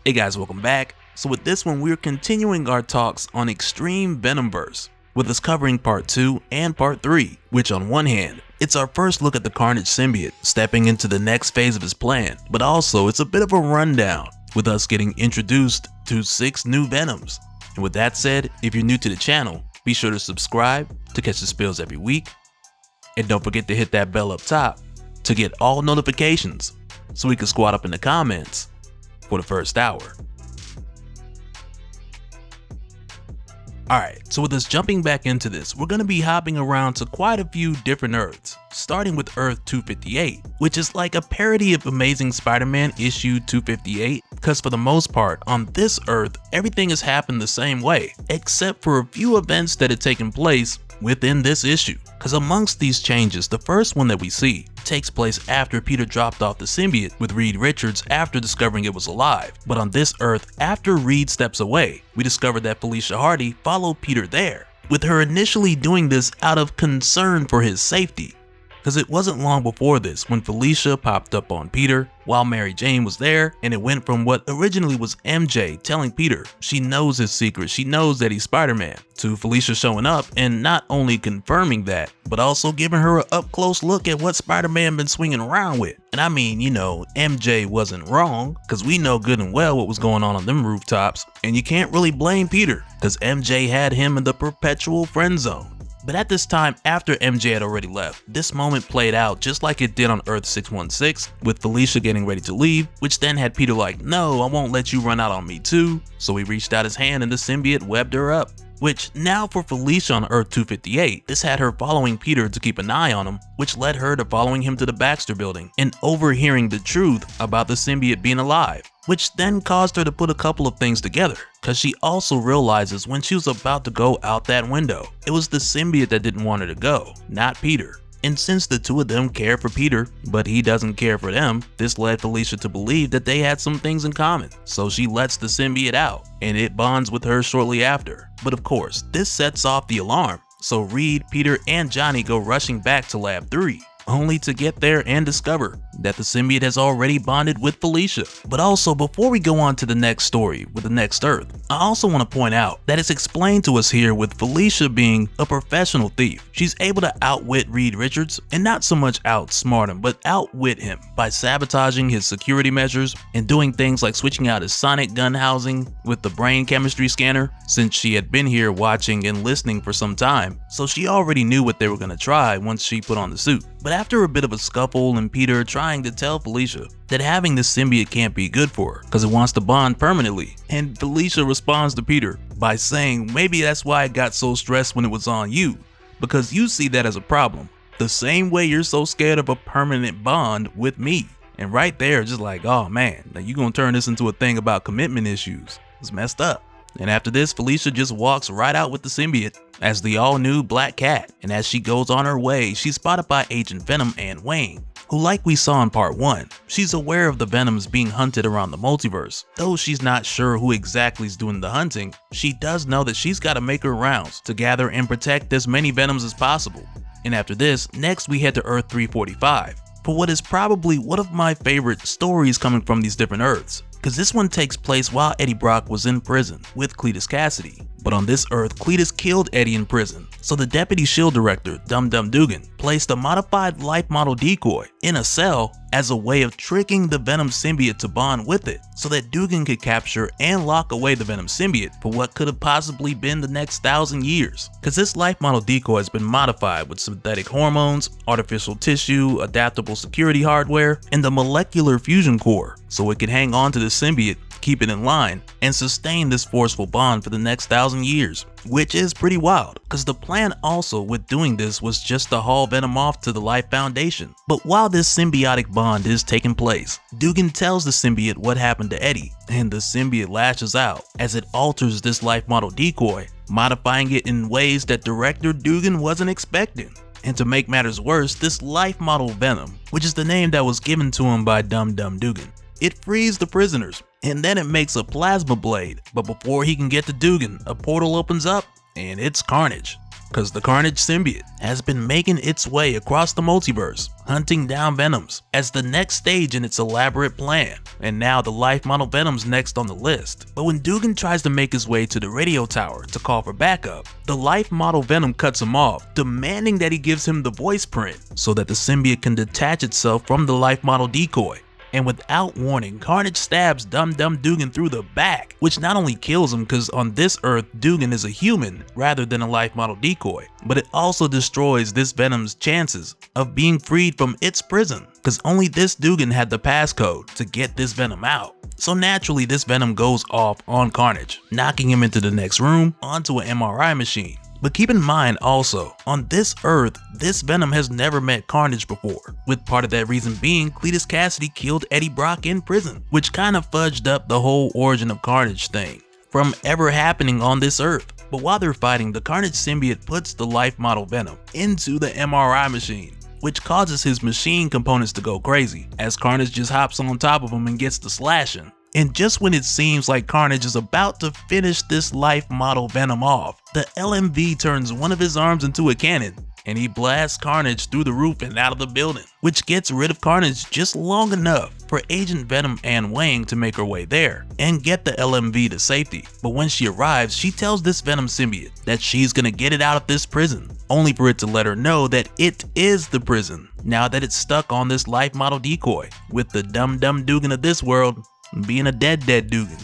Hey guys, welcome back. So with this one, we're continuing our talks on Extreme Venomverse, with us covering part 2 and part 3, which on one hand, it's our first look at the Carnage symbiote stepping into the next phase of his plan, but also it's a bit of a rundown, with us getting introduced to 6 new Venoms. And with that said, if you're new to the channel, be sure to subscribe to catch the spills every week, and don't forget to hit that bell up top to get all notifications so we can squat up in the comments for the first hour. Alright, so with us jumping back into this, we're going to be hopping around to quite a few different Earths, starting with Earth 258, which is like a parody of Amazing Spider-Man issue 258, because for the most part, on this Earth, everything has happened the same way, except for a few events that had taken place within this issue. Because amongst these changes, the first one that we see takes place after Peter dropped off the symbiote with Reed Richards after discovering it was alive. But on this Earth, after Reed steps away, we discovered that Felicia Hardy followed Peter there, with her initially doing this out of concern for his safety. Because it wasn't long before this when Felicia popped up on Peter while Mary Jane was there, and it went from what originally was MJ telling Peter she knows his secret, she knows that he's Spider-Man, to Felicia showing up and not only confirming that, but also giving her an up-close look at what Spider-Man been swinging around with. And I mean, you know, MJ wasn't wrong, because we know good and well what was going on them rooftops, and you can't really blame Peter, because MJ had him in the perpetual friend zone. But at this time, after MJ had already left, this moment played out just like it did on Earth 616, with Felicia getting ready to leave, which then had Peter like, no, I won't let you run out on me too. So he reached out his hand and the symbiote webbed her up. Which now for Felicia on Earth 258, this had her following Peter to keep an eye on him, which led her to following him to the Baxter building and overhearing the truth about the symbiote being alive, which then caused her to put a couple of things together, because she also realizes when she was about to go out that window, it was the symbiote that didn't want her to go, not Peter. And since the two of them care for Peter, but he doesn't care for them, this led Felicia to believe that they had some things in common. So she lets the symbiote out, and it bonds with her shortly after. But of course, this sets off the alarm. So Reed, Peter, and Johnny go rushing back to Lab 3, only to get there and discover that the symbiote has already bonded with Felicia. But also, before we go on to the next story with the next Earth, I also want to point out that it's explained to us here with Felicia being a professional thief. She's able to outwit Reed Richards, and not so much outsmart him, but outwit him by sabotaging his security measures and doing things like switching out his sonic gun housing with the brain chemistry scanner, since she had been here watching and listening for some time, so she already knew what they were going to try once she put on the suit. But after a bit of a scuffle and Peter trying to tell Felicia that having this symbiote can't be good for her because it wants to bond permanently, and Felicia responds to Peter by saying maybe that's why it got so stressed when it was on you, because you see that as a problem, the same way you're so scared of a permanent bond with me. And right there, just like, oh man, now you gonna turn this into a thing about commitment issues. It's messed up. And after this, Felicia just walks right out with the symbiote as the all-new Black Cat, and as she goes on her way, she's spotted by Agent Venom and Wayne, who, like we saw in part 1, she's aware of the Venoms being hunted around the multiverse. Though she's not sure who exactly is doing the hunting, she does know that she's got to make her rounds to gather and protect as many Venoms as possible. And after this, next we head to Earth 345 for what is probably one of my favorite stories coming from these different Earths, because this one takes place while Eddie Brock was in prison with Cletus Cassidy. But on this Earth, Cletus killed Eddie in prison, so the Deputy S.H.I.E.L.D. Director, Dum Dum Dugan, placed a modified life model decoy in a cell as a way of tricking the Venom symbiote to bond with it, so that Dugan could capture and lock away the Venom symbiote for what could have possibly been the next 1,000 years. Cause this life model decoy has been modified with synthetic hormones, artificial tissue, adaptable security hardware, and the molecular fusion core, so it could hang on to the symbiote, keep it in line, and sustain this forceful bond for the next 1,000 years, which is pretty wild, because the plan also with doing this was just to haul Venom off to the Life Foundation. But while this symbiotic bond is taking place, Dugan tells the symbiote what happened to Eddie, and the symbiote lashes out as it alters this life model decoy, modifying it in ways that Director Dugan wasn't expecting. And to make matters worse, this life model Venom, which is the name that was given to him by Dum Dum Dugan, it frees the prisoners, and then it makes a plasma blade. But before he can get to Dugan, a portal opens up, and it's Carnage. Cause the Carnage symbiote has been making its way across the multiverse, hunting down Venoms as the next stage in its elaborate plan, and now the life model Venom's next on the list. But when Dugan tries to make his way to the radio tower to call for backup, the life model Venom cuts him off, demanding that he gives him the voice print so that the symbiote can detach itself from the life model decoy. And without warning, Carnage stabs Dum Dum Dugan through the back, which not only kills him because on this Earth Dugan is a human rather than a life model decoy, but it also destroys this Venom's chances of being freed from its prison, because only this Dugan had the passcode to get this Venom out. So naturally this Venom goes off on Carnage, knocking him into the next room onto an MRI machine. But keep in mind also, on this Earth, this Venom has never met Carnage before, with part of that reason being Cletus Cassidy killed Eddie Brock in prison, which kind of fudged up the whole origin of Carnage thing from ever happening on this Earth. But while they're fighting, the Carnage symbiote puts the life model Venom into the MRI machine, which causes his machine components to go crazy, as Carnage just hops on top of him and gets to slashing. And just when it seems like Carnage is about to finish this life model Venom off, the LMV turns one of his arms into a cannon, and he blasts Carnage through the roof and out of the building, which gets rid of Carnage just long enough for Agent Venom Anne Wang to make her way there and get the LMV to safety. But when she arrives, she tells this Venom symbiote that she's gonna get it out of this prison, only for it to let her know that it is the prison, now that it's stuck on this life model decoy, with the Dum Dum Dugan of this world being a dead Dugan.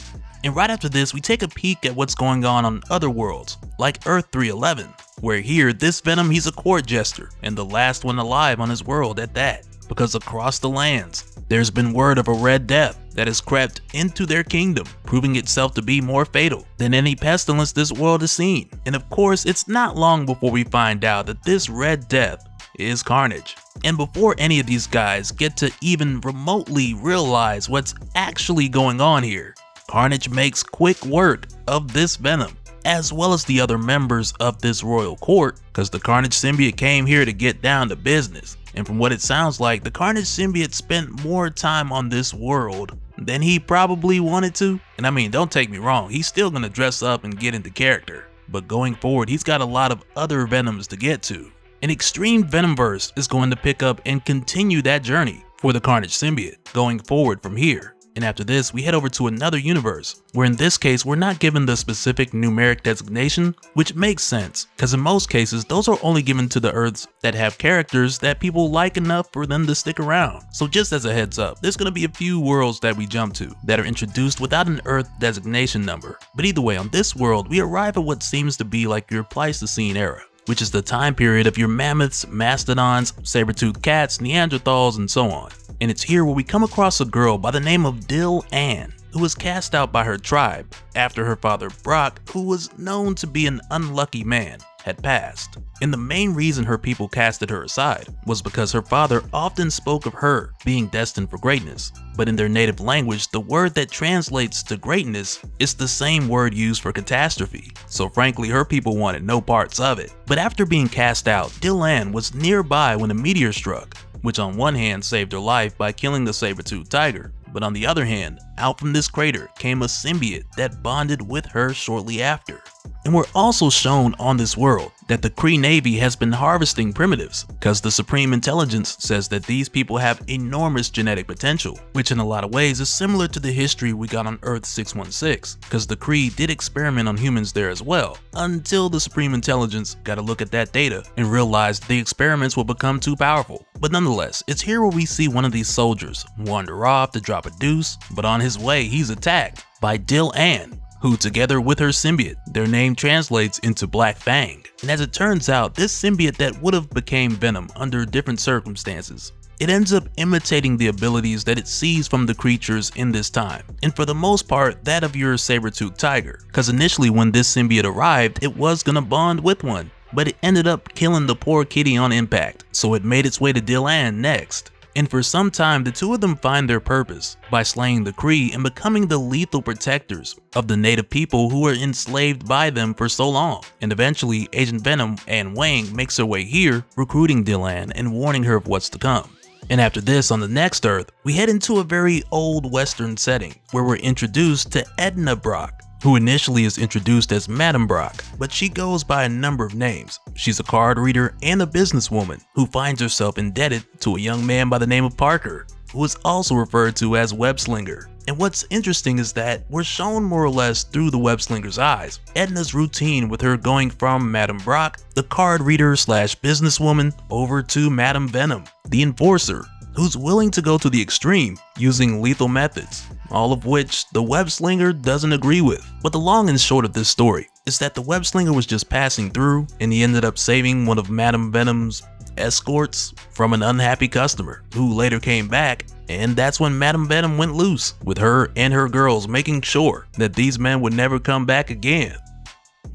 And right after this, we take a peek at what's going on other worlds, like Earth 311, where here, this Venom, he's a court jester, and the last one alive on his world at that, because across the lands, there's been word of a Red Death that has crept into their kingdom, proving itself to be more fatal than any pestilence this world has seen. And of course, it's not long before we find out that this Red Death is Carnage. And before any of these guys get to even remotely realize what's actually going on here, Carnage makes quick work of this Venom, as well as the other members of this royal court, because the Carnage symbiote came here to get down to business. And from what it sounds like, the Carnage symbiote spent more time on this world than he probably wanted to. And I mean, don't take me wrong, he's still gonna dress up and get into character, but going forward, he's got a lot of other Venoms to get to. An Extreme Venomverse is going to pick up and continue that journey for the Carnage symbiote going forward from here. And after this, we head over to another universe, where in this case, we're not given the specific numeric designation, which makes sense, because in most cases, those are only given to the Earths that have characters that people like enough for them to stick around. So just as a heads up, there's going to be a few worlds that we jump to that are introduced without an Earth designation number. But either way, on this world, we arrive at what seems to be like your Pleistocene era, which is the time period of your mammoths, mastodons, saber-toothed cats, Neanderthals, and so on. And it's here where we come across a girl by the name of Dill Ann, who was cast out by her tribe after her father Brock, who was known to be an unlucky man, had passed. And the main reason her people casted her aside was because her father often spoke of her being destined for greatness. But in their native language, the word that translates to greatness is the same word used for catastrophe. So frankly, her people wanted no parts of it. But after being cast out, Dill Ann was nearby when a meteor struck, which on one hand saved her life by killing the saber-toothed tiger, but on the other hand, out from this crater came a symbiote that bonded with her shortly after. And we're also shown on this world that the Kree Navy has been harvesting primitives, because the Supreme Intelligence says that these people have enormous genetic potential, which in a lot of ways is similar to the history we got on Earth 616, because the Kree did experiment on humans there as well, until the Supreme Intelligence got a look at that data and realized the experiments will become too powerful. But nonetheless, it's here where we see one of these soldiers wander off to drop a deuce, but on his way he's attacked by Dill Ann, who together with her symbiote, their name translates into Black Fang. And as it turns out, this symbiote that would have became Venom under different circumstances, it ends up imitating the abilities that it sees from the creatures in this time, and for the most part that of your saber-toothed tiger, because initially when this symbiote arrived, it was gonna bond with one, but it ended up killing the poor kitty on impact, so it made its way to Dill Ann next. And for some time, the two of them find their purpose by slaying the Kree and becoming the lethal protectors of the native people who were enslaved by them for so long. And eventually, Agent Venom Anne Wang makes her way here, recruiting Dill Ann and warning her of what's to come. And after this, on the next Earth, we head into a very old Western setting where we're introduced to Edna Brock, who initially is introduced as Madame Brock, but she goes by a number of names. She's a card reader and a businesswoman who finds herself indebted to a young man by the name of Parker, who is also referred to as Webslinger. And what's interesting is that we're shown more or less through the Webslinger's eyes Edna's routine with her going from Madame Brock, the card reader slash businesswoman, over to Madame Venom, the enforcer, who's willing to go to the extreme using lethal methods, all of which the Webslinger doesn't agree with. But the long and short of this story is that the Webslinger was just passing through and he ended up saving one of Madame Venom's escorts from an unhappy customer who later came back, and that's when Madame Venom went loose with her and her girls, making sure that these men would never come back again.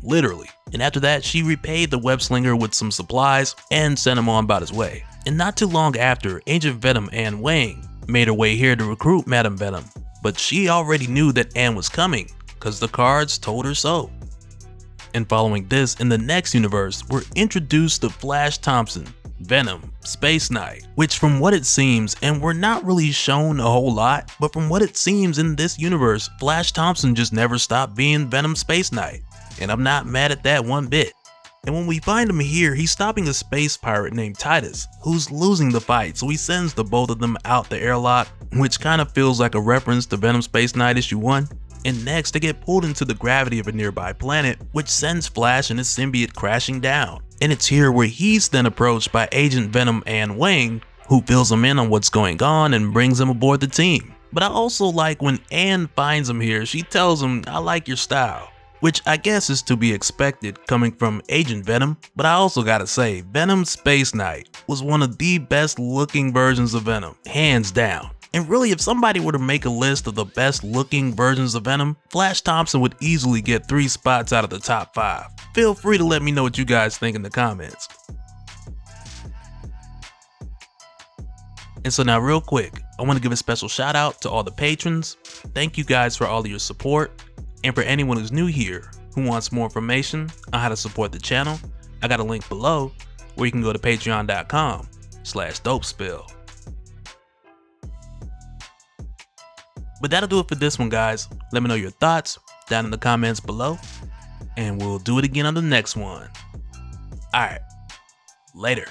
Literally. And after that, she repaid the Webslinger with some supplies and sent him on about his way. And not too long after, Agent Venom Anne Wang made her way here to recruit Madame Venom, but she already knew that Anne was coming because the cards told her so. And following this, in the next universe, we're introduced to Flash Thompson, Venom, Space Knight, which from what it seems, and we're not really shown a whole lot, but from what it seems in this universe, Flash Thompson just never stopped being Venom Space Knight, and I'm not mad at that one bit. And when we find him here, he's stopping a space pirate named Titus, who's losing the fight, so he sends the both of them out the airlock, which kind of feels like a reference to Venom Space Knight issue 1. And next, they get pulled into the gravity of a nearby planet, which sends Flash and his symbiote crashing down. And it's here where he's then approached by Agent Venom Anne Wang, who fills him in on what's going on and brings him aboard the team. But I also like when Anne finds him here, she tells him, "I like your style," which I guess is to be expected coming from Agent Venom. But I also gotta say, Venom Space Knight was one of the best looking versions of Venom, hands down. And really, if somebody were to make a list of the best looking versions of Venom, Flash Thompson would easily get 3 spots out of the top 5. Feel free to let me know what you guys think in the comments. And so now real quick, I want to give a special shout out to all the patrons. Thank you guys for all of your support. And for anyone who's new here who wants more information on how to support the channel, I got a link below where you can go to patreon.com/Dopespill. But that'll do it for this one, guys. Let me know your thoughts down in the comments below, and we'll do it again on the next one. Alright, later.